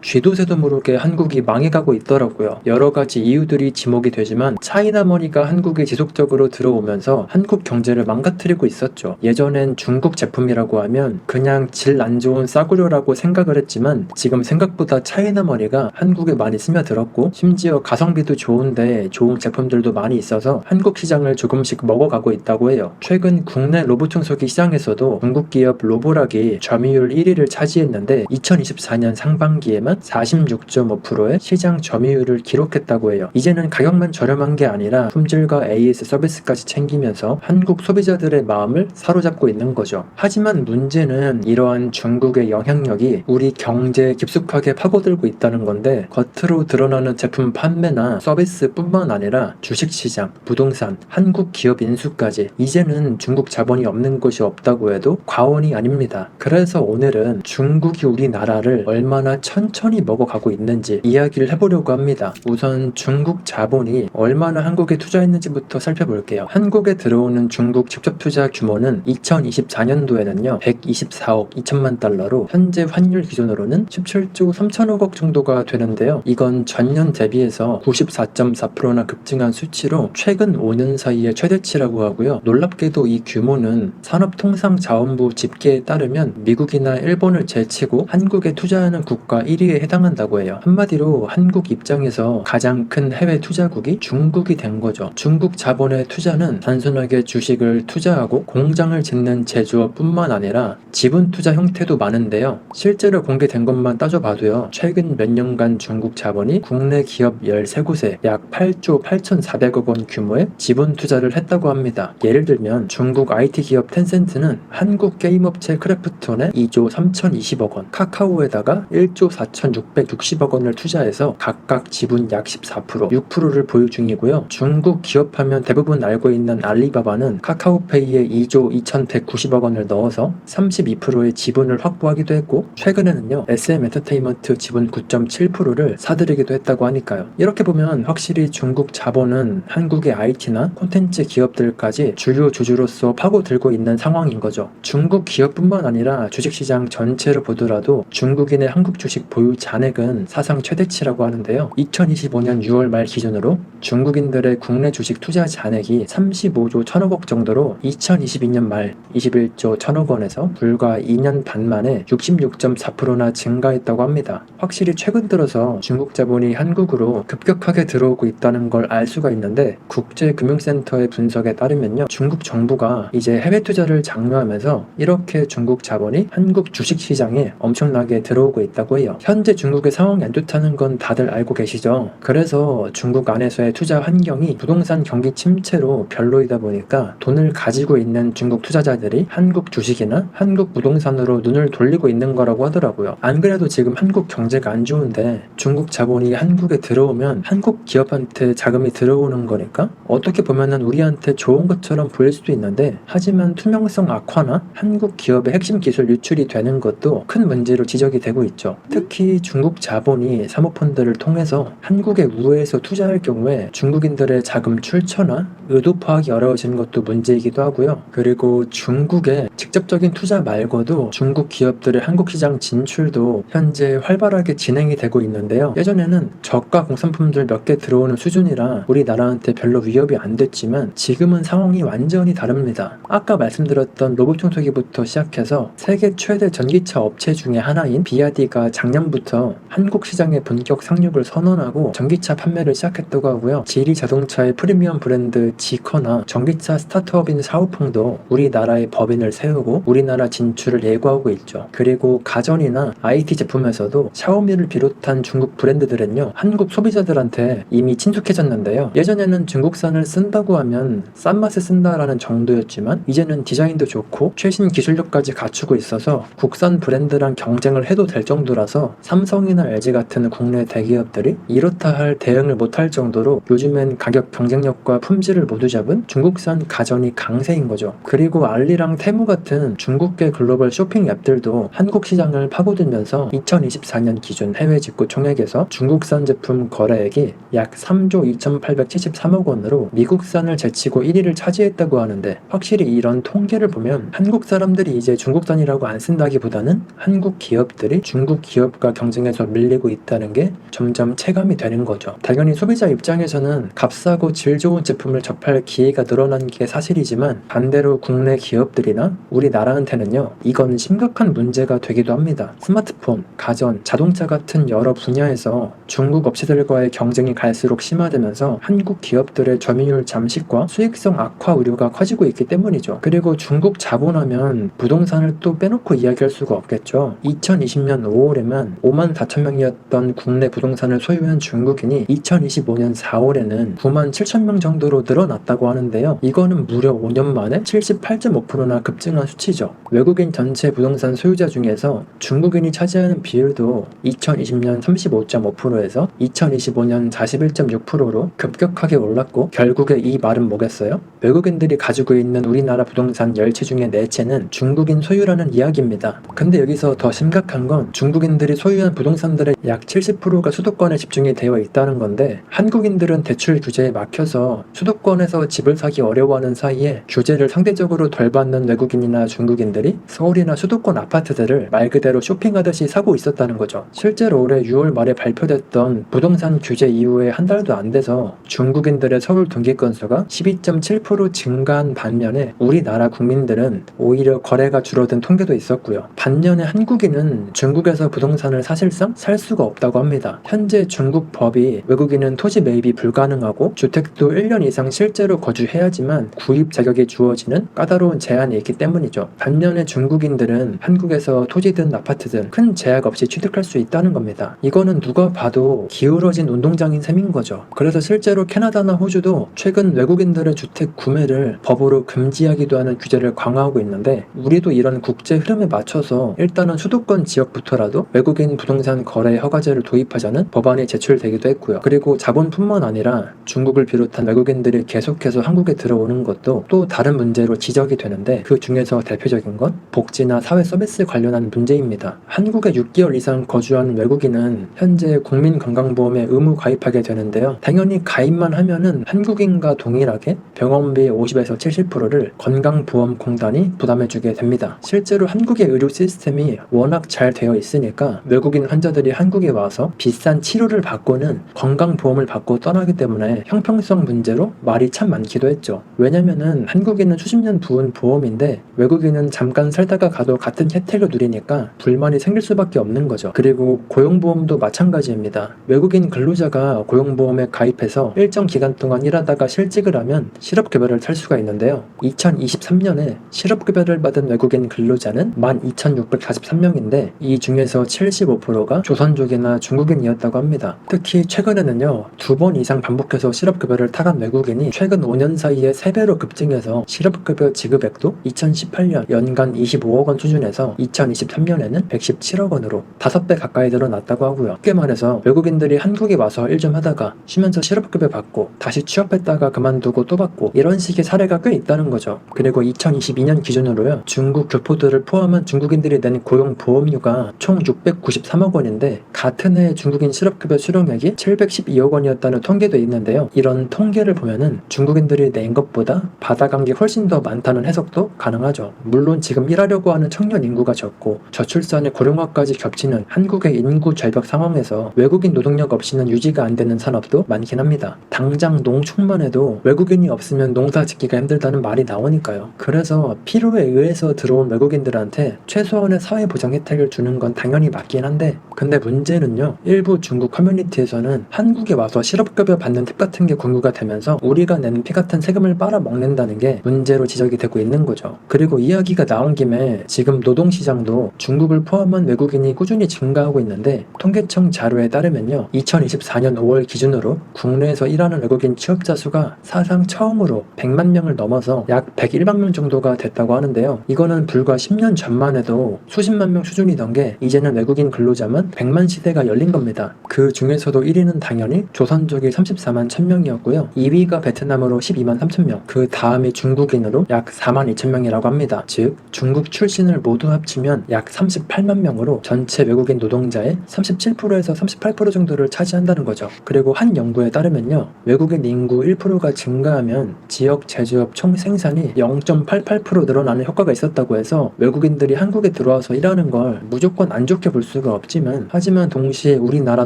쥐도 새도 모르게 한국이 망해가고 있더라고요. 여러 가지 이유들이 지목이 되지만 차이나머니가 한국에 지속적으로 들어오면서 한국 경제를 망가뜨리고 있었죠. 예전엔 중국 제품이라고 하면 그냥 질 안 좋은 싸구려라고 생각을 했지만 지금 생각보다 차이나머니가 한국에 많이 스며들었고 심지어 가성비도 좋은데 좋은 제품들도 많이 있어서 한국 시장을 조금씩 먹어가고 있다고 해요. 최근 국내 로봇 청소기 시장에서도 중국 기업 로보락이 점유율 1위를 차지했는데 2024년 상반기에만 46.5%의 시장 점유율을 기록했다고 해요. 이제는 가격만 저렴한 게 아니라 품질과 AS 서비스까지 챙기면서 한국 소비자들의 마음을 사로잡고 있는 거죠. 하지만 문제는 이러한 중국의 영향력이 우리 경제에 깊숙하게 파고들고 있다는 건데 겉으로 드러나는 제품 판매나 서비스뿐만 아니라 주식시장, 부동산, 한국 기업 인수까지 이제는 중국 자본이 없는 곳이 없다고 해도 과언이 아닙니다. 그래서 오늘은 중국이 우리나라를 얼마나 천천히 먹어가고 있는지 이야기를 해보려고 합니다. 우선 중국 자본이 얼마나 한국에 투자했는지부터 살펴볼게요. 한국에 들어오는 중국 직접 투자 규모는 2024년도에는요 124억 2천만 달러로 현재 환율 기준으로는 17조 3천억 원 정도가 되는데요. 이건 전년 대비해서 94.4%나 급증한 수치로 최근 5년 사이의 최대치라고 하고요. 놀랍게도 이 규모는 산업통상자원부 집계에 따르면 미국이나 일본을 제치고 한국에 투자하는 국가 1위에 해당한다고 해요. 한마디로 한국 입장에서 가장 큰 해외 투자국이 중국이 된 거죠. 중국 자본의 투자는 단순하게 주식을 투자하고 공장을 짓는 제조업뿐만 아니라 지분 투자 형태도 많은데요. 실제로 공개된 것만 따져봐도요. 최근 몇 년간 중국 자본이 국내 기업 13곳에 약 8조 8,400억 원 규모의 지분 투자를 했다고 합니다. 예를 들면 중국 IT 기업 텐센트는 한국 게임업체 크래프톤에 2조 3,020억 원, 카카오에다가 1조 4,660억 원을 투자해서 각각 지분 약 14%, 6%를 보유 중이고요. 중국 기업하면 대부분 알고 있는 알리바바는 카카오페이에 2조 2,190억 원을 넣어서 32%의 지분을 확보하기도 했고 최근에는요 SM 엔터테인먼트 지분 9.7%를 사들이기도 했다고 하니까요. 이렇게 보면 확실히 중국 자본은 한국의 IT나 콘텐츠 기업들까지 주요 주주로서 파고들고 있는 상황인 거죠. 중국 기업뿐만 아니라 주식시장 전체를 보더라도 중국인의 한국 주식 보유 잔액은 사상 최대치라고 하는데요. 2025년 6월 말 기준으로 중국인들의 국내 주식 투자 잔액이 35조 1천억 원 정도로 2022년 말 21조 1천억 원에서 불과 2년 반 만에 66.4%나 증가했다고 합니다. 확실히 최근 들어서 중국 자본이 한국으로 급격하게 들어오고 있다는 걸 알 수가 있는데 국제금융센터의 분석에 따르면요. 중국 정부가 이제 해외 투자를 장려하면서 이렇게 중국 자본이 한국 주식시장에 엄청나게 들어오고 있다고 해요. 현재 중국의 상황이 안 좋다는 건 다들 알고 계시죠? 그래서 중국 안에서의 투자 환경이 부동산 경기 침체로 별로이다 보니까 돈을 가지고 있는 중국 투자자들이 한국 주식이나 한국 부동산으로 눈을 돌리고 있는 거라고 하더라고요. 안 그래도 지금 한국 경제가 안 좋은데 중국 자본이 한국에 들어오면 한국 기업한테 자금이 들어오는 거니까 어떻게 보면은 우리한테 좋은 것처럼 보일 수도 있는데 하지만 투명성 악화나 한국 기업의 핵심 기술 유출이 되는 것도 큰 문제로 지적이 되고 있죠. 특히 중국 자본이 사모펀드를 통해서 한국의 우회에서 투자할 경우에 중국인들의 자금 출처나 의도 파악이 어려워지는 것도 문제이기도 하고요. 그리고 중국의 직접적인 투자 말고도 중국 기업들의 한국 시장 진출도 현재 활발하게 진행이 되고 있는데요. 예전에는 저가 공산품들 몇 개 들어오는 수준이라 우리나라한테 별로 위협이 안 됐지만 지금은 상황이 완전히 다릅니다. 아까 말씀드렸던 로봇 청소기부터 시작해서 세계 최대 전기차 업체 중에 하나인 비아디가 작년부터 한국 시장에 본격 상륙을 선언하고 전기차 판매를 시작했다고 하고요. 지리 자동차의 프리미엄 브랜드 지커나 전기차 스타트업인 샤오펑도 우리나라에 법인을 세우고 우리나라 진출을 예고하고 있죠. 그리고 가전이나 IT 제품에서도 샤오미를 비롯한 중국 브랜드들은요 한국 소비자들한테 이미 친숙해졌는데요. 예전에는 중국산을 쓴다고 하면 싼 맛에 쓴다라는 정도였지만 이제는 디자인도 좋고 최신 기술력까지 갖추고 있어서 국산 브랜드랑 경쟁을 해도 될 정도라서 삼성이나 LG 같은 국내 대기업들이 이렇다 할 대응을 못할 정도로 요즘엔 가격 경쟁력과 품질을 모두 잡은 중국산 가전이 강세인 거죠. 그리고 알리랑 테무 같은 중국계 글로벌 쇼핑 앱들도 한국 시장을 파고들면서 2024년 기준 해외 직구 총액에서 중국산 제품 거래액이 약 3조 2,873억 원으로 미국산을 제치고 1위를 차지했다고 하는데 확실히 이런 통계를 보면 한국 사람들이 이제 중국산이라고 안 쓴다기보다는 한국 기업들이 중국 기업과 국가들과 경쟁해서 밀리고 있다는 게 점점 체감이 되는 거죠. 당연히 소비자 입장에서는 값싸고 질 좋은 제품을 접할 기회가 늘어난 게 사실이지만 반대로 국내 기업들이나 우리나라한테는요, 이건 심각한 문제가 되기도 합니다. 스마트폰, 가전, 자동차 같은 여러 분야에서 중국 업체들과의 경쟁이 갈수록 심화되면서 한국 기업들의 점유율 잠식과 수익성 악화 우려가 커지고 있기 때문이죠. 그리고 중국 자본하면 부동산을 또 빼놓고 이야기할 수가 없겠죠. 2020년 5월에만 5만 4천 명이었던 국내 부동산을 소유한 중국인이 2025년 4월에는 9만 7천 명 정도로 늘어났다고 하는데요. 이거는 무려 5년 만에 78.5%나 급증한 수치죠. 외국인 전체 부동산 소유자 중에서 중국인이 차지하는 비율도 2020년 35.5%에서 2025년 41.6%로 급격하게 올랐고, 결국에 이 말은 뭐겠어요? 외국인들이 가지고 있는 우리나라 부동산 10채 중에 4채는 중국인 소유라는 이야기입니다. 근데 여기서 더 심각한 건 중국인들이 소유한 부동산들의 약 70%가 수도권에 집중이 되어 있다는 건데, 한국인들은 대출 규제에 막혀서 수도권에서 집을 사기 어려워하는 사이에 규제를 상대적으로 덜 받는 외국인이나 중국인들이 서울이나 수도권 아파트들을 말 그대로 쇼핑하듯이 사고 있었다는 거죠. 실제로 올해 6월 말에 발표됐던 부동산 규제 이후에 한 달도 안 돼서 중국인들의 서울 등기 건수가 12.7% 증가한 반면에 우리나라 국민들은 오히려 거래가 줄어든 통계도 있었고요. 반면에 한국인은 중국에서 부동산을 사실상 살 수가 없다고 합니다. 현재 중국 법이 외국인은 토지 매입이 불가능하고 주택도 1년 이상 실제로 거주해야지만 구입 자격이 주어지는 까다로운 제한이 있기 때문이죠. 반면에 중국인들은 한국에서 토지든 아파트든 큰 제약 없이 취득할 수 있다는 겁니다. 이거는 누가 봐도 기울어진 운동장인 셈인 거죠. 그래서 실제로 캐나다나 호주도 최근 외국인들의 주택 구매를 법으로 금지하기도 하는 규제를 강화하고 있는데, 우리도 이런 국제 흐름에 맞춰서 일단은 수도권 지역부터라도 외국인 부동산 거래 허가제를 도입하자는 법안이 제출되기도 했고요. 그리고 자본뿐만 아니라 중국을 비롯한 외국인들이 계속해서 한국에 들어오는 것도 또 다른 문제로 지적이 되는데, 그 중에서 대표적인 건 복지나 사회 서비스 관련한 문제입니다. 한국에 6개월 이상 거주한 외국인은 현재 국민건강보험에 의무 가입하게 되는데요. 당연히 가입만 하면은 한국인과 동일하게 병원비 50에서 70%를 건강보험공단이 부담해주게 됩니다. 실제로 한국의 의료 시스템이 워낙 잘 되어 있으니까 외국인 환자들이 한국에 와서 비싼 치료를 받고는 건강보험을 받고 떠나기 때문에 형평성 문제로 말이 참 많기도 했죠. 왜냐면은 한국인은 수십 년 부은 보험인데 외국인은 잠깐 살다가 가도 같은 혜택을 누리니까 불만이 생길 수밖에 없는 거죠. 그리고 고용보험도 마찬가지입니다. 외국인 근로자가 고용보험에 가입해서 일정 기간 동안 일하다가 실직을 하면 실업급여를 탈 수가 있는데요. 2023년에 실업급여를 받은 외국인 근로자는 12,643명인데 이 중에서 75%가 조선족이나 중국인이었다고 합니다. 특히 최근에는요, 2번 이상 반복해서 실업급여를 타간 외국인이 최근 5년 사이에 3배로 급증해서 실업급여 지급액도 2018년 연간 25억 원 수준에서 2023년에는 117억 원으로 5배 가까이 늘어났다고 하고요. 쉽게 말해서 외국인들이 한국에 와서 일 좀 하다가 쉬면서 실업급여 받고 다시 취업했다가 그만두고 또 받고 이런 식의 사례가 꽤 있다는 거죠. 그리고 2022년 기준으로요, 중국 교포들을 포함한 중국인들이 낸 고용보험료가 총 693억 원인데 같은 해 중국인 실업급여 수령액이 712억 원이었다는 통계도 있는데요. 이런 통계를 보면은 중국인들이 낸 것보다 받아간 게 훨씬 더 많다는 해석도 가능하죠. 물론 지금 일하려고 하는 청년 인구가 적고 저출산의 고령화까지 겹치는 한국의 인구 절벽 상황에서 외국인 노동력 없이는 유지가 안 되는 산업도 많긴 합니다. 당장 농축만 해도 외국인이 없으면 농사 짓기가 힘들다는 말이 나오니까요. 그래서 필요에 의해서 들어온 외국인들한테 최소한의 사회보장 혜택을 주는 건 당연히 맞긴 한데, 근데 문제는요, 일부 중국 커뮤니티에서는 한국에 와서 실업급여 받는 팁 같은 게 공유가 되면서 우리가 내는 피 같은 세금을 빨아먹는다는 게 문제로 지적이 되고 있는 거죠. 그리고 이야기가 나온 김에 지금 노동시장도 중국을 포함한 외국인이 꾸준히 증가하고 있는데, 통계청 자료에 따르면요, 2024년 5월 기준으로 국내에서 일하는 외국인 취업자 수가 사상 처음으로 100만 명을 넘어서 약 101만 명 정도가 됐다고 하는데요. 이거는 불과 10년 전만 해도 수십만 명 수준이던 게 이제는 외국인 근로자만 100만 시대가 열린 겁니다. 그 중에서도 1위는 당연히 조선족이 34만 1000명이었고요. 2위가 베트남으로 12만 3000명, 그 다음이 중국인으로 약 4만 2000명이라고 합니다. 즉 중국 출신을 모두 합치면 약 38만 명으로 전체 외국인 노동자의 37%에서 38% 정도를 차지한다는 거죠. 그리고 한 연구에 따르면요, 외국인 인구 1%가 증가하면 지역 제조업 총 생산이 0.88% 늘어나는 효과가 있었다고 해서 외국인들이 한국에 들어와서 일하는 걸 무조건 안 좋게 볼 수가 수가 없지만 하지만 동시에 우리나라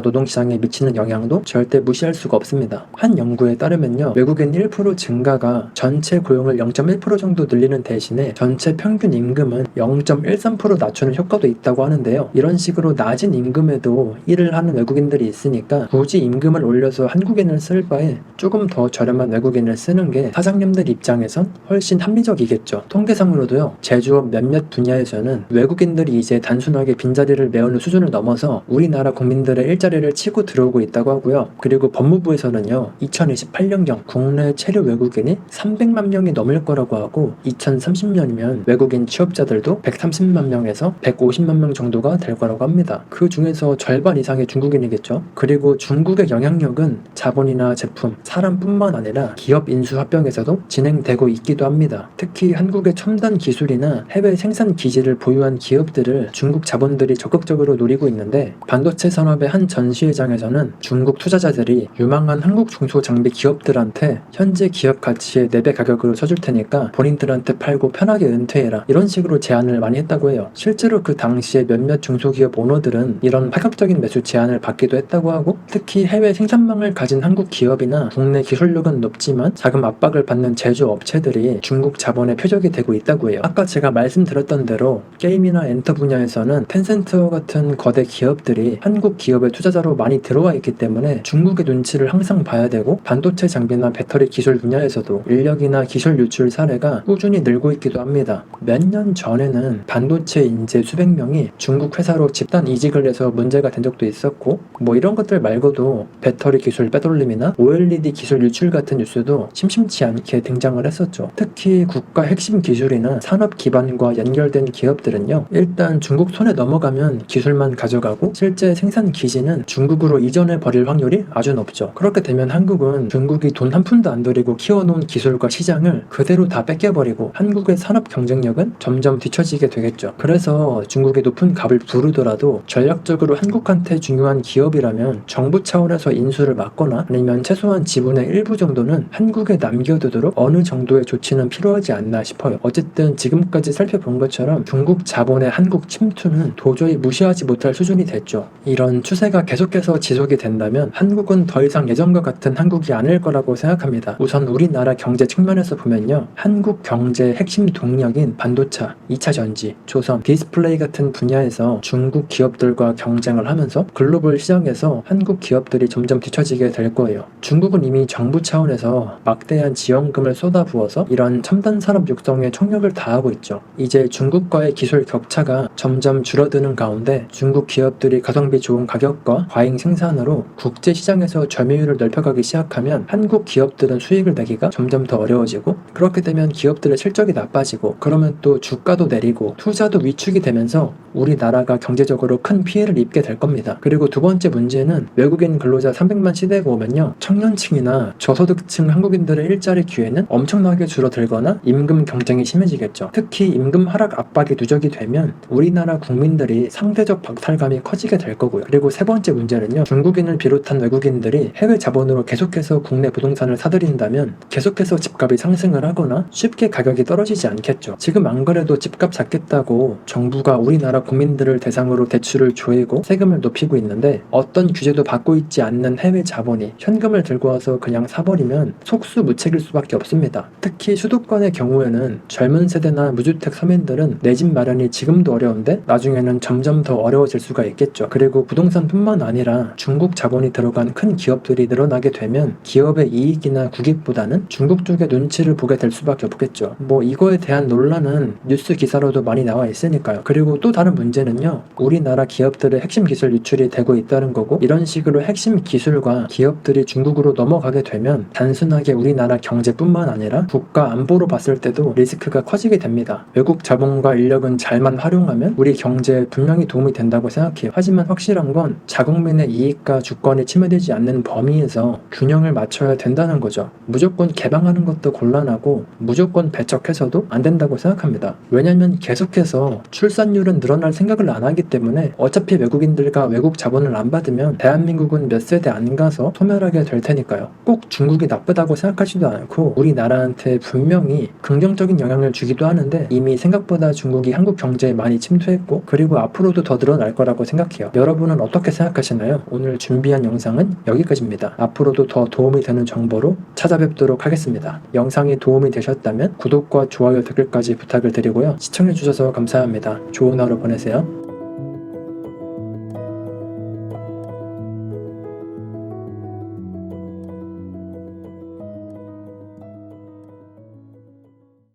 노동시장에 미치는 영향도 절대 무시할 수가 없습니다. 한 연구에 따르면요, 외국인 1% 증가가 전체 고용을 0.1% 정도 늘리는 대신에 전체 평균 임금은 0.13% 낮추는 효과도 있다고 하는데요. 이런 식으로 낮은 임금에도 일을 하는 외국인들이 있으니까 굳이 임금을 올려서 한국인을 쓸 바에 조금 더 저렴한 외국인을 쓰는 게 사장님들 입장에선 훨씬 합리적이겠죠. 통계상으로도요, 제조업 몇몇 분야에서는 외국인들이 이제 단순하게 빈자리를 메우는 수준을 넘어서 우리나라 국민들의 일자리를 치고 들어오고 있다고 하고요. 그리고 법무부에서는요, 2028년경 국내 체류 외국인이 300만 명이 넘을 거라고 하고 2030년이면 외국인 취업자들도 130만 명에서 150만 명 정도가 될 거라고 합니다. 그 중에서 절반 이상이 중국인이겠죠. 그리고 중국의 영향력은 자본이나 제품, 사람뿐만 아니라 기업 인수 합병에서도 진행되고 있기도 합니다. 특히 한국의 첨단 기술이나 해외 생산 기지를 보유한 기업들을 중국 자본들이 적극적으로 노리고 있는데, 반도체 산업의 한 전시회장에서는 중국 투자자들이 유망한 한국 중소장비 기업들한테 현재 기업 가치의 4배 가격으로 쳐줄 테니까 본인들한테 팔고 편하게 은퇴해라, 이런 식으로 제안을 많이 했다고 해요. 실제로 그 당시에 몇몇 중소기업 오너들은 이런 파격적인 매수 제안을 받기도 했다고 하고, 특히 해외 생산망을 가진 한국 기업이나 국내 기술력은 높지만 자금 압박을 받는 제조업체들이 중국 자본의 표적이 되고 있다고 해요. 아까 제가 말씀드렸던 대로 게임이나 엔터 분야에서는 텐센트와 같은 거대 기업들이 한국 기업의 투자자로 많이 들어와 있기 때문에 중국의 눈치를 항상 봐야 되고, 반도체 장비나 배터리 기술 분야에서도 인력이나 기술 유출 사례가 꾸준히 늘고 있기도 합니다. 몇 년 전에는 반도체 인재 수백 명이 중국 회사로 집단 이직을 해서 문제가 된 적도 있었고, 뭐 이런 것들 말고도 배터리 기술 빼돌림이나 OLED 기술 유출 같은 뉴스도 심심치 않게 등장을 했었죠. 특히 국가 핵심 기술이나 산업 기반과 연결된 기업들은요, 일단 중국 손에 넘어가면 기술만 가져가고 실제 생산 기지는 중국으로 이전해 버릴 확률이 아주 높죠. 그렇게 되면 한국은 중국이 돈 한 푼도 안 들이고 키워놓은 기술과 시장을 그대로 다 뺏겨버리고 한국의 산업 경쟁력은 점점 뒤처지게 되겠죠. 그래서 중국의 높은 값을 부르더라도 전략적으로 한국한테 중요한 기업이라면 정부 차원에서 인수를 막거나 아니면 최소한 지분의 일부 정도는 한국에 남겨두도록 어느 정도의 조치는 필요하지 않나 싶어요. 어쨌든 지금까지 살펴본 것처럼 중국 자본의 한국 침투는 도저히 무시하지 못할 수준이 됐죠. 이런 추세가 계속해서 지속이 된다면 한국은 더 이상 예전과 같은 한국이 아닐 거라고 생각합니다. 우선 우리나라 경제 측면에서 보면요, 한국 경제의 핵심 동력인 반도체, 2차 전지, 조선, 디스플레이 같은 분야에서 중국 기업들과 경쟁을 하면서 글로벌 시장에서 한국 기업들이 점점 뒤처지게 될 거예요. 중국은 이미 정부 차원에서 막대한 지원금을 쏟아부어서 이런 첨단 산업 육성에 총력을 다하고 있죠. 이제 중국과의 기술 격차가 점점 줄어드는 가운데 중국 기업들이 가성비 좋은 가격과 과잉 생산으로 국제 시장에서 점유율을 넓혀가기 시작하면 한국 기업들은 수익을 내기가 점점 더 어려워지고, 그렇게 되면 기업들의 실적이 나빠지고, 그러면 또 주가도 내리고 투자도 위축이 되면서 우리나라가 경제적으로 큰 피해를 입게 될 겁니다. 그리고 두 번째 문제는 외국인 근로자 300만 시대가 오면요, 청년층이나 저소득층 한국인들의 일자리 기회는 엄청나게 줄어들거나 임금 경쟁이 심해지겠죠. 특히 임금 하락 압박이 누적이 되면 우리나라 국민들이 상대적 박탈감이 커지게 될 거고요. 그리고 세 번째 문제는요, 중국인을 비롯한 외국인들이 해외 자본으로 계속해서 국내 부동산을 사들인다면 계속해서 집값이 상승을 하거나 쉽게 가격이 떨어지지 않겠죠. 지금 안 그래도 집값 잡겠다고 정부가 우리나라 국민들을 대상으로 대출을 조이고 세금을 높이고 있는데, 어떤 규제도 받고 있지 않는 해외 자본이 현금을 들고 와서 그냥 사버리면 속수무책일 수밖에 없습니다. 특히 수도권의 경우에는 젊은 세대나 무주택 서민들은 내 집 마련이 지금도 어려운데 나중에는 점점 더 어려워질 수가 있겠죠. 그리고 부동산뿐만 아니라 중국 자본이 들어간 큰 기업들이 늘어나게 되면 기업의 이익이나 국익보다는 중국 쪽의 눈치를 보게 될 수밖에 없겠죠. 뭐 이거에 대한 논란은 뉴스 기사로도 많이 나와 있으니까요. 그리고 또 다른 문제는요, 우리나라 기업들의 핵심 기술 유출이 되고 있다는 거고, 이런 식으로 핵심 기술과 기업들이 중국으로 넘어가게 되면 단순하게 우리나라 경제뿐만 아니라 국가 안보로 봤을 때도 리스크가 커지게 됩니다. 외국 자본과 인력은 잘만 활용하면 우리 경제에 분명히 도움이 된다고 생각해요. 하지만 확실한 건 자국민의 이익과 주권이 침해되지 않는 범위에서 균형을 맞춰야 된다는 거죠. 무조건 개방하는 것도 곤란하고 무조건 배척해서도 안 된다고 생각합니다. 왜냐면 계속해서 출산율은 늘어날 생각을 안 하기 때문에 어차피 외국인들과 외국 자본을 안 받으면 대한민국은 몇 세대 안 가서 소멸하게 될 테니까요. 꼭 중국이 나쁘다고 생각하지도 않고 우리나라한테 분명히 긍정적인 영향을 주기도 하는데, 이미 생각보다 중국이 한국 경제에 많이 침투했고, 그리고 앞으로도 더 늘어날 거라고 생각해요. 여러분은 어떻게 생각하시나요? 오늘 준비한 영상은 여기까지입니다. 앞으로도 더 도움이 되는 정보로 찾아뵙도록 하겠습니다. 영상이 도움이 되셨다면 구독과 좋아요, 댓글까지 부탁을 드리고요. 시청해주셔서 감사합니다. 좋은 하루 보내세요.